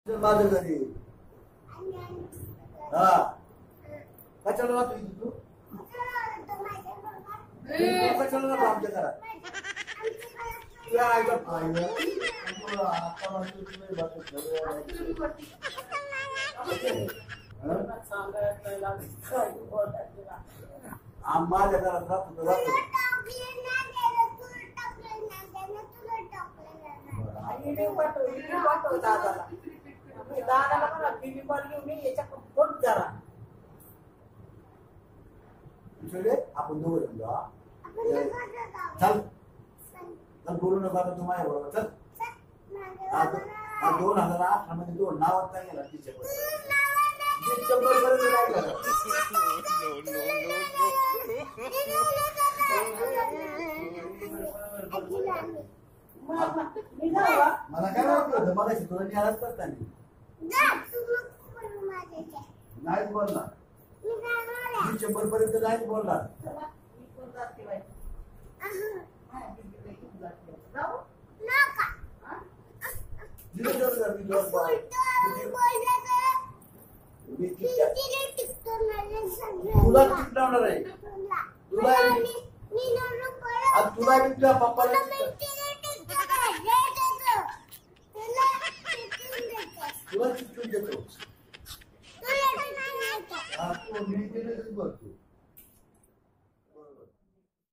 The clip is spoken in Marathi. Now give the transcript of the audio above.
माझं घरी हा कशाला राहतो तू कशाला राहतो आमच्या घरात तुला ऐकत माझ्या घरात राहतो आपण दोघं चल चल बोलू नका तू माझ्या बरोबर चल 2018 मध्ये 2 नावात नाही गेला तिच्या मला काय वाटलं मला तुला न्यायलाच करता नाहीच बोलला 100 पर्यंत नाहीच बोलला तुला टिकवणार आहे तुला तुला पप्पाला